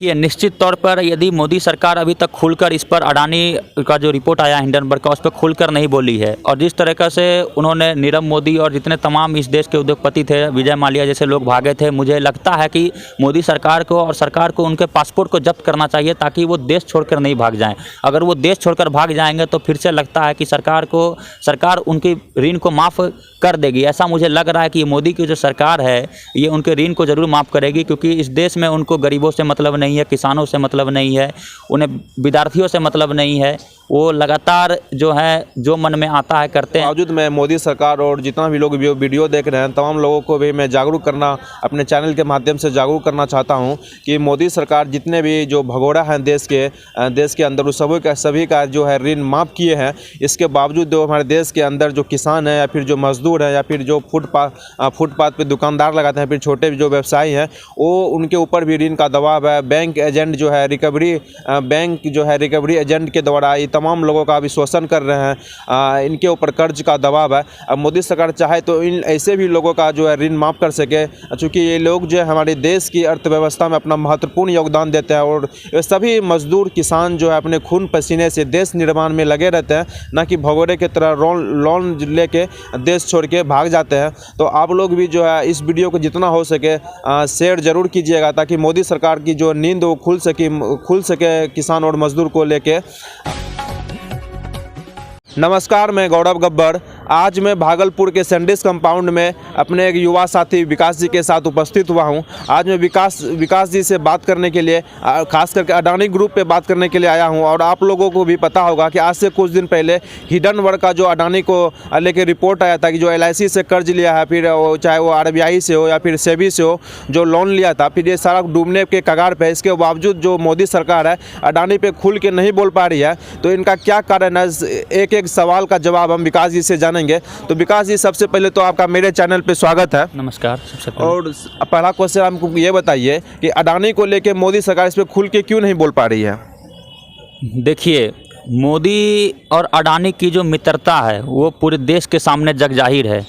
ये निश्चित तौर पर यदि मोदी सरकार अभी तक खुलकर इस पर अडानी का जो रिपोर्ट आया हिंडनबर्ग का उस पर खुलकर नहीं बोली है और जिस तरीक़े से उन्होंने नीरव मोदी और जितने तमाम इस देश के उद्योगपति थे, विजय माल्या जैसे लोग भागे थे, मुझे लगता है कि मोदी सरकार को और सरकार को उनके पासपोर्ट को जब्त करना चाहिए ताकि वो देश छोड़कर नहीं भाग जाएं। अगर वो देश छोड़कर भाग जाएंगे तो फिर से लगता है कि सरकार उनकी ऋण को माफ़ कर देगी। ऐसा मुझे लग रहा है कि मोदी की जो सरकार है ये उनके ऋण को ज़रूर माफ़ करेगी, क्योंकि इस देश में उनको गरीबों से मतलब नहीं है, किसानों से मतलब नहीं है, उन्हें विद्यार्थियों से मतलब नहीं है। वो लगातार जो है जो मन में आता है करते हैं। बावजूद मैं मोदी सरकार और जितना भी लोग वीडियो देख रहे हैं तमाम लोगों को भी मैं जागरूक करना, अपने चैनल के माध्यम से जागरूक करना चाहता हूं कि मोदी सरकार जितने भी जो भगोड़ा हैं देश के अंदर उस सभी का जो है ऋण माफ़ किए हैं। इसके बावजूद जो हमारे देश के अंदर जो किसान हैं या फिर जो मजदूर हैं या फिर जो फुटपाथ पे दुकानदार लगाते हैं, फिर छोटे जो व्यवसायी हैं, वो उनके ऊपर भी ऋण का दबाव है। बैंक एजेंट जो है रिकवरी एजेंट के द्वारा तमाम लोगों का भी शोषण कर रहे हैं, इनके ऊपर कर्ज का दबाव है। अब मोदी सरकार चाहे तो इन ऐसे भी लोगों का जो है ऋण माफ़ कर सके, चूँकि ये लोग जो है हमारे देश की अर्थव्यवस्था में अपना महत्वपूर्ण योगदान देते हैं और ये सभी मजदूर किसान जो है अपने खून पसीने से देश निर्माण में लगे रहते हैं, ना कि भगोड़े की तरह लोन लेके देश छोड़ के भाग जाते हैं। तो आप लोग भी जो है इस वीडियो को जितना हो सके शेयर ज़रूर कीजिएगा ताकि मोदी सरकार की जो नींद वो खुल सके किसान और मजदूर को लेके। नमस्कार, मैं गौरव गब्बर। आज मैं भागलपुर के सैंडिस कंपाउंड में अपने एक युवा साथी विकास जी के साथ उपस्थित हुआ हूं। आज मैं विकास जी से बात करने के लिए, खास करके अडानी ग्रुप पे बात करने के लिए आया हूं। और आप लोगों को भी पता होगा कि आज से कुछ दिन पहले हिंडनबर्ग का जो अडानी को लेकर रिपोर्ट आया था कि जो LIC से कर्ज लिया है, फिर चाहे वो RBI से हो या फिर सेबी से हो, जो लोन लिया था, फिर ये सारा डूबने के कगार पे। इसके बावजूद जो मोदी सरकार है अडानी पे खुल के नहीं बोल पा रही है। तो इनका क्या कारण है, एक सवाल का जवाब हम विकास जी से जानेंगे। तो विकास जी, सबसे पहले तो आपका मेरे चैनल पे स्वागत है। नमस्कार। सबसे पहले और पहला क्वेश्चन हमको ये बताइए कि अडानी को लेके मोदी सरकार इस पे खुल के क्यों नहीं बोल पा रही है? देखिए, मोदी और अडानी की जो मित्रता है वो पूरे देश के सामने जग जाहिर है।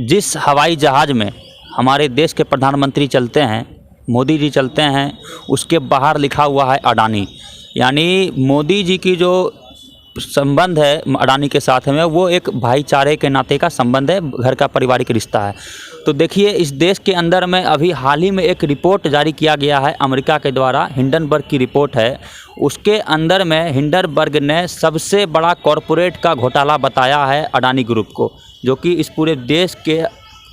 जिस हवाई जहाज़ में हमारे देश के प्रधानमंत्री चलते हैं, मोदी जी चलते हैं, उसके बाहर लिखा हुआ है अडानी। यानी मोदी जी की जो संबंध है अडानी के साथ में वो एक भाईचारे के नाते का संबंध है, घर का पारिवारिक रिश्ता है। तो देखिए, इस देश के अंदर में अभी हाल ही में एक रिपोर्ट जारी किया गया है अमेरिका के द्वारा, हिंडनबर्ग की रिपोर्ट है। उसके अंदर में हिंडनबर्ग ने सबसे बड़ा कॉरपोरेट का घोटाला बताया है अडानी ग्रुप को, जो कि इस पूरे देश के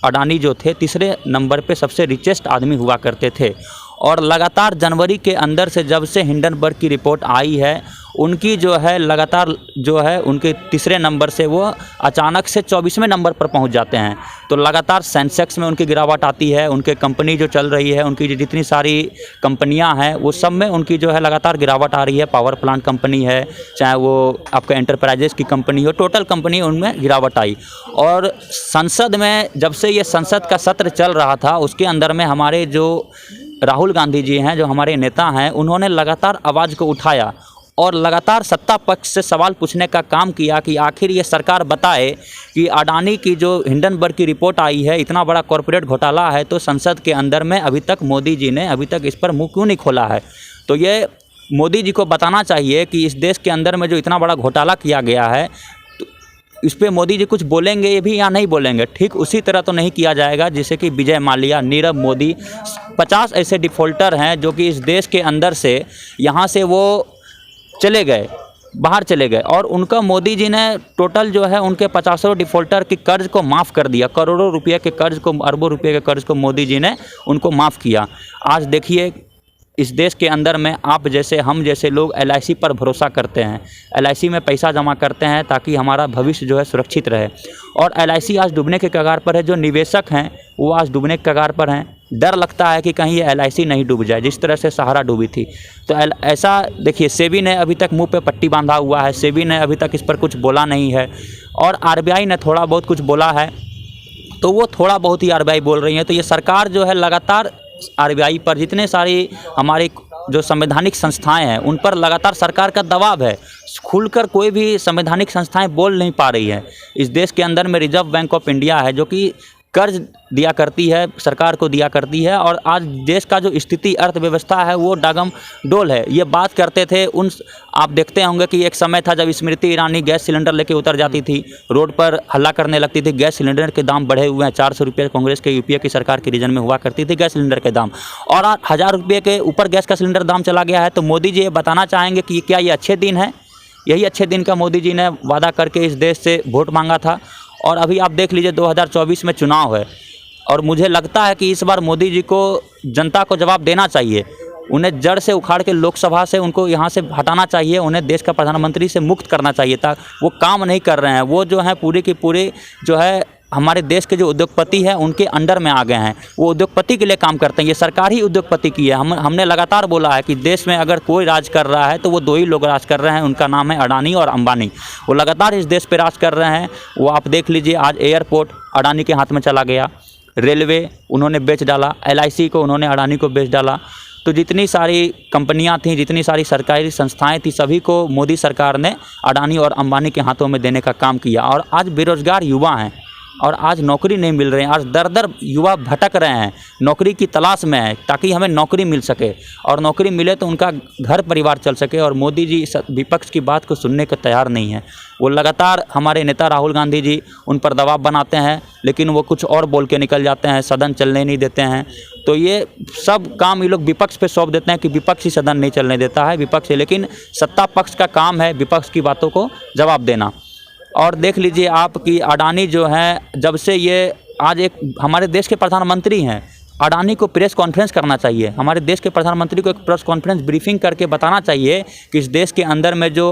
अडानी जो थे तीसरे नंबर पे सबसे रिचेस्ट आदमी हुआ करते थे। और लगातार जनवरी के अंदर से जब से हिंडनबर्ग की रिपोर्ट आई है, उनकी जो है लगातार जो है उनके तीसरे नंबर से वो अचानक से 24वें नंबर पर पहुंच जाते हैं। तो लगातार सेंसेक्स में उनकी गिरावट आती है। उनके कंपनी जो चल रही है, उनकी जितनी सारी कंपनियां हैं वो सब में उनकी जो है लगातार गिरावट आ रही है। पावर प्लांट कंपनी है, चाहे वो आपका एंटरप्राइजेस की कंपनी हो, टोटल कंपनी उनमें गिरावट आई। और संसद में जब से ये संसद का सत्र चल रहा था, उसके अंदर में हमारे जो राहुल गांधी जी हैं, जो हमारे नेता हैं, उन्होंने लगातार आवाज़ को उठाया और लगातार सत्ता पक्ष से सवाल पूछने का काम किया कि आखिर ये सरकार बताए कि अडानी की जो हिंडनबर्ग की रिपोर्ट आई है, इतना बड़ा कॉरपोरेट घोटाला है, तो संसद के अंदर में अभी तक मोदी जी ने अभी तक इस पर मुंह क्यों नहीं खोला है। तो ये मोदी जी को बताना चाहिए कि इस देश के अंदर में जो इतना बड़ा घोटाला किया गया है, इस पर मोदी जी कुछ बोलेंगे ये भी या नहीं बोलेंगे। ठीक उसी तरह तो नहीं किया जाएगा जैसे कि विजय माल्या, नीरव मोदी, 50 ऐसे डिफ़ॉल्टर हैं जो कि इस देश के अंदर से यहाँ से वो चले गए, बाहर चले गए, और उनका मोदी जी ने टोटल जो है उनके 50 डिफ़ॉल्टर के कर्ज को माफ़ कर दिया। करोड़ों रुपये के कर्ज को, अरबों रुपये के कर्ज को मोदी जी ने उनको माफ़ किया। आज देखिए, इस देश के अंदर में आप जैसे, हम जैसे लोग LIC पर भरोसा करते हैं, LIC में पैसा जमा करते हैं ताकि हमारा भविष्य जो है सुरक्षित रहे। और LIC आज डूबने के कगार पर है। जो निवेशक हैं वो आज डूबने के कगार पर हैं। डर लगता है कि कहीं ये LIC नहीं डूब जाए, जिस तरह से सहारा डूबी थी। तो ऐसा देखिए, सेबी ने अभी तक मुंह पे पट्टी बांधा हुआ है, सेबी ने अभी तक इस पर कुछ बोला नहीं है। और RBI ने थोड़ा बहुत कुछ बोला है, तो वो थोड़ा बहुत ही RBI बोल रही है। तो ये सरकार जो है लगातार RBI पर, जितने सारी हमारी जो संवैधानिक संस्थाएं हैं उन पर लगातार सरकार का दबाव है। खुलकर कोई भी संवैधानिक संस्थाएं बोल नहीं पा रही है। इस देश के अंदर में रिजर्व बैंक ऑफ इंडिया है, जो कि कर्ज दिया करती है, सरकार को दिया करती है। और आज देश का जो स्थिति अर्थव्यवस्था है वो डागमडोल है। ये बात करते थे आप देखते होंगे कि एक समय था जब स्मृति ईरानी गैस सिलेंडर लेके उतर जाती थी, रोड पर हल्ला करने लगती थी, गैस सिलेंडर के दाम बढ़े हुए हैं, 400 रुपये कांग्रेस के यूपीए की सरकार के रीजन में हुआ करती थी गैस सिलेंडर के दाम, और आज 1000 रुपये के ऊपर गैस का सिलेंडर दाम चला गया है। तो मोदी जी ये बताना चाहेंगे कि क्या ये अच्छे दिन है? यही अच्छे दिन का मोदी जी ने वादा करके इस देश से वोट मांगा था। और अभी आप देख लीजिए 2024 में चुनाव है, और मुझे लगता है कि इस बार मोदी जी को जनता को जवाब देना चाहिए। उन्हें जड़ से उखाड़ के लोकसभा से उनको यहाँ से हटाना चाहिए, उन्हें देश का प्रधानमंत्री से मुक्त करना चाहिए था। वो काम नहीं कर रहे हैं, वो जो है पूरी की पूरी जो है हमारे देश के जो उद्योगपति हैं उनके अंडर में आ गए हैं। वो उद्योगपति के लिए काम करते हैं, ये सरकार ही उद्योगपति की है। हमने लगातार बोला है कि देश में अगर कोई राज कर रहा है तो वो दो ही लोग राज कर रहे हैं, उनका नाम है अडानी और अंबानी। वो लगातार इस देश पे राज कर रहे हैं। वो आप देख लीजिए, आज एयरपोर्ट अडानी के हाथ में चला गया, रेलवे उन्होंने बेच डाला, LIC को उन्होंने अडानी को बेच डाला। तो जितनी सारी कंपनियां थीं, जितनी सारी सरकारी संस्थाएं थी, सभी को मोदी सरकार ने अडानी और अंबानी के हाथों में देने का काम किया। और आज बेरोजगार युवा हैं और आज नौकरी नहीं मिल रही है। आज दर दर युवा भटक रहे हैं, नौकरी की तलाश में है, ताकि हमें नौकरी मिल सके और नौकरी मिले तो उनका घर परिवार चल सके। और मोदी जी विपक्ष की बात को सुनने को तैयार नहीं है। वो लगातार हमारे नेता राहुल गांधी जी उन पर दबाव बनाते हैं, लेकिन वो कुछ और बोल के निकल जाते हैं, सदन चलने नहीं देते हैं। तो ये सब काम ये लोग विपक्ष पे सौंप देते हैं कि विपक्ष ही सदन नहीं चलने देता है, विपक्ष है। लेकिन सत्ता पक्ष का काम है विपक्ष की बातों को जवाब देना। और देख लीजिए आप कि अडानी जो है, जब से ये आज एक हमारे देश के प्रधानमंत्री हैं, अडानी को प्रेस कॉन्फ्रेंस करना चाहिए। हमारे देश के प्रधानमंत्री को एक प्रेस कॉन्फ्रेंस ब्रीफिंग करके बताना चाहिए कि इस देश के अंदर में जो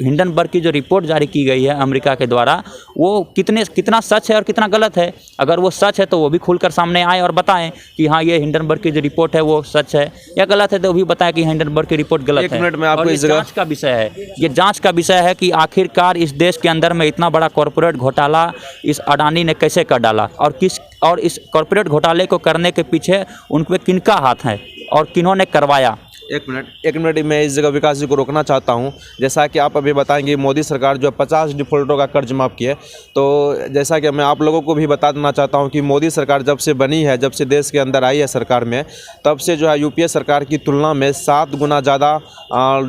हिंडनबर्ग की जो रिपोर्ट जारी की गई है अमेरिका के द्वारा, वो कितना सच है और कितना गलत है। अगर वो सच है तो वो भी खुलकर सामने आए और बताएं कि हाँ ये हिंडनबर्ग की जो रिपोर्ट है वो सच है, या गलत है तो वो भी बताएं कि हिंडनबर्ग की रिपोर्ट गलत है। एक मिनट में आपको इस जांच का विषय है, ये जांच का विषय है कि आखिरकार इस देश के अंदर में इतना बड़ा कॉरपोरेट घोटाला इस अडानी ने कैसे कर डाला, और इस कॉरपोरेट घोटाले को करने के पीछे उन पे किनका हाथ है और किन्होंने करवाया। एक मिनट मैं इस जगह विकास जी को रोकना चाहता हूं। जैसा कि आप अभी बताएंगे मोदी सरकार जो 50 डिफॉल्टरों का कर्ज माफ़ किया, तो जैसा कि मैं आप लोगों को भी बता देना चाहता हूं कि मोदी सरकार जब से बनी है, जब से देश के अंदर आई है सरकार में, तब से जो है यूपीए सरकार की तुलना में 7 गुना ज़्यादा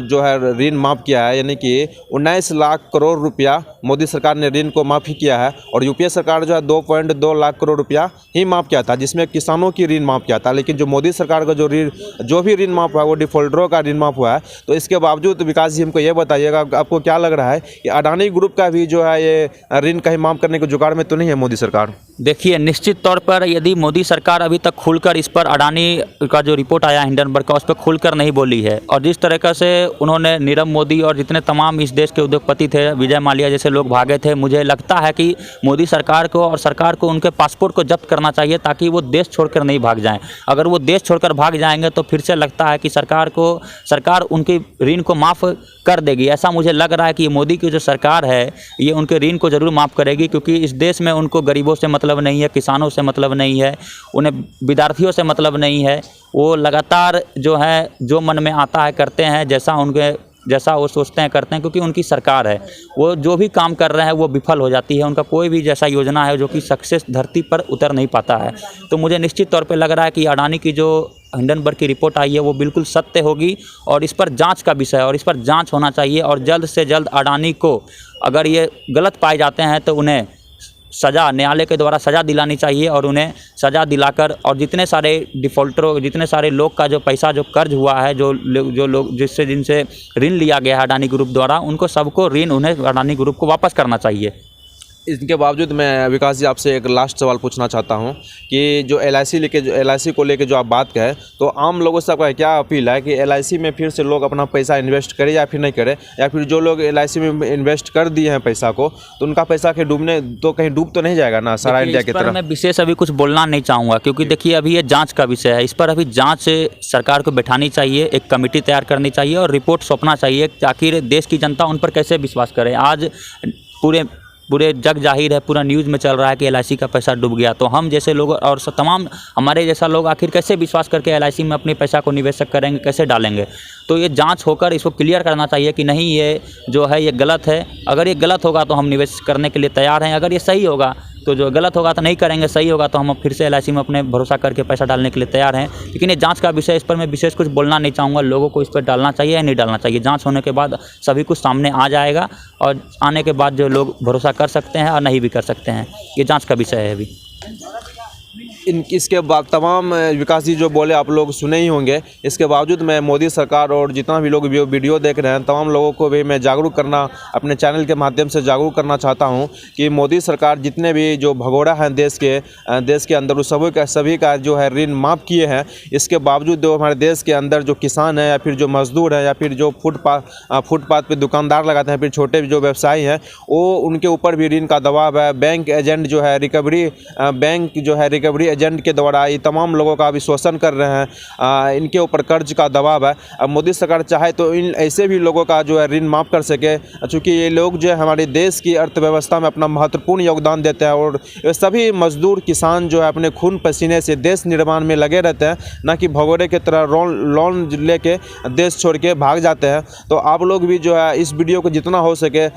जो है ऋण माफ़ किया है। यानी कि 19 लाख करोड़ रुपया मोदी सरकार ने ऋण को माफ़ी किया है। और यूपीए सरकार जो है 2.2 लाख करोड़ रुपया ही माफ़ किया था, जिसमें किसानों की ऋण माफ़ किया था। लेकिन जो मोदी सरकार का जो भी ऋण माफ़ हुआ वो डिफॉल्टरों का ऋण माफ़ हुआ है। तो इसके बावजूद विकास जी हमको ये बताइएगा, आपको क्या लग रहा है कि अडानी ग्रुप का भी जो है ये ऋण कहीं माफ़ करने के जुगाड़ में तो नहीं है मोदी सरकार? देखिए, निश्चित तौर पर यदि मोदी सरकार अभी तक खुलकर इस पर अडानी का जो रिपोर्ट आया हिंडनबर्ग का, उस पर खुलकर नहीं बोली है, और जिस तरह से उन्होंने नीरव मोदी और जितने तमाम इस देश के उद्योगपति थे, विजय माल्या जैसे लोग भागे थे, मुझे लगता है कि मोदी सरकार को और सरकार को उनके पासपोर्ट को जब्त करना चाहिए, ताकि वो देश छोड़कर नहीं भाग जाएं। अगर वो देश छोड़कर भाग जाएंगे तो फिर से लगता है कि सरकार उनके ऋण को माफ़ कर देगी। ऐसा मुझे लग रहा है कि मोदी की जो सरकार है ये उनके ऋण को ज़रूर माफ़ करेगी, क्योंकि इस देश में उनको गरीबों से मतलब नहीं है, किसानों से मतलब नहीं है, उन्हें विद्यार्थियों से मतलब नहीं है। वो लगातार जो है जो मन में आता है करते हैं, जैसा वो सोचते हैं करते हैं, क्योंकि उनकी सरकार है। वो जो भी काम कर रहे हैं वो विफल हो जाती है, उनका कोई भी जैसा योजना है जो कि सक्सेस धरती पर उतर नहीं पाता है। तो मुझे निश्चित तौर पे लग रहा है कि अडानी की जो हिंडनबर्ग की रिपोर्ट आई है वो बिल्कुल सत्य होगी, और इस पर जांच का विषय है और इस पर जांच होना चाहिए। और जल्द से जल्द अडानी को अगर ये गलत पाए जाते हैं तो उन्हें सज़ा, न्यायालय के द्वारा सज़ा दिलानी चाहिए, और उन्हें सज़ा दिलाकर, और जितने सारे डिफ़ॉल्टरों, जितने सारे लोग का जो पैसा जो कर्ज हुआ है, जो लोग जिनसे ऋण लिया गया है अडानी ग्रुप द्वारा, उनको सबको ऋण उन्हें अडानी ग्रुप को वापस करना चाहिए। इसके बावजूद मैं विकास जी आपसे एक लास्ट सवाल पूछना चाहता हूं कि जो LIC को लेके जो आप बात कहें, तो आम लोगों से आपका क्या अपील है कि LIC में फिर से लोग अपना पैसा इन्वेस्ट करें या फिर नहीं करें, या फिर जो लोग LIC में इन्वेस्ट कर दिए हैं पैसा को, तो उनका पैसा के डूबने तो कहीं डूब तो नहीं जाएगा ना सारा इंडिया की तरह? मैं विशेष अभी कुछ बोलना नहीं चाहूँगा, क्योंकि देखिए अभी ये जाँच का विषय है। इस पर अभी जाँच से सरकार को बैठानी चाहिए, एक कमेटी तैयार करनी चाहिए और रिपोर्ट सौंपना चाहिए, ताकि देश की जनता उन पर कैसे विश्वास करे। आज पूरे जग जाहिर है, पूरा न्यूज़ में चल रहा है कि LIC का पैसा डूब गया। तो हम जैसे लोग और तमाम हमारे जैसा लोग आखिर कैसे विश्वास करके LIC में अपने पैसा को निवेश करेंगे, कैसे डालेंगे? तो ये जांच होकर इसको क्लियर करना चाहिए कि नहीं, ये जो है ये गलत है। अगर ये गलत होगा तो हम निवेश करने के लिए तैयार हैं, अगर ये सही होगा तो जो गलत होगा तो नहीं करेंगे, सही होगा तो हम फिर से LIC में अपने भरोसा करके पैसा डालने के लिए तैयार हैं। लेकिन ये जाँच का विषय, इस पर मैं विशेष कुछ बोलना नहीं चाहूँगा। लोगों को इस पर डालना चाहिए या नहीं डालना चाहिए, जाँच होने के बाद सभी कुछ सामने आ जाएगा और आने के बाद जो लोग भरोसा कर सकते हैं और नहीं भी कर सकते हैं, ये जाँच का विषय है अभी। इसके बाद तमाम विकास जी जो बोले आप लोग सुने ही होंगे। इसके बावजूद मैं मोदी सरकार और जितना भी लोग वीडियो देख रहे हैं तमाम लोगों को भी मैं जागरूक करना, अपने चैनल के माध्यम से जागरूक करना चाहता हूं कि मोदी सरकार जितने भी जो भगोड़ा हैं देश के अंदर उस सभी का जो है ऋण माफ़ किए हैं। इसके बावजूद जो हमारे देश के अंदर जो किसान है या फिर जो मजदूर है या फिर जो फुटपाथ पे दुकानदार लगाते हैं, फिर छोटे जो व्यवसायी हैं, वो उनके ऊपर भी ऋण का दबाव है। बैंक एजेंट जो है रिकवरी एजेंट के द्वारा ये तमाम लोगों का अभी शोषण कर रहे हैं, इनके ऊपर कर्ज का दबाव है। अब मोदी सरकार चाहे तो इन ऐसे भी लोगों का जो है ऋण माफ़ कर सके, चूँकि ये लोग जो है हमारे देश की अर्थव्यवस्था में अपना महत्वपूर्ण योगदान देते हैं और ये सभी मजदूर किसान जो है अपने खून पसीने से देश निर्माण में लगे रहते हैं, ना कि भगोड़े की तरह लोन लेके देश छोड़ के भाग जाते हैं। तो आप लोग भी जो है इस वीडियो को जितना हो सके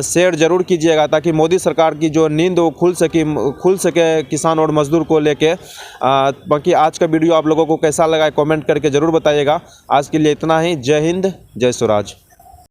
शेयर ज़रूर कीजिएगा ताकि मोदी सरकार की जो नींद वो खुल सके किसान और मजदूर को लेके। बाकी आज का वीडियो आप लोगों को कैसा लगा कमेंट करके ज़रूर बताइएगा। आज के लिए इतना ही। जय हिंद, जय स्वराज।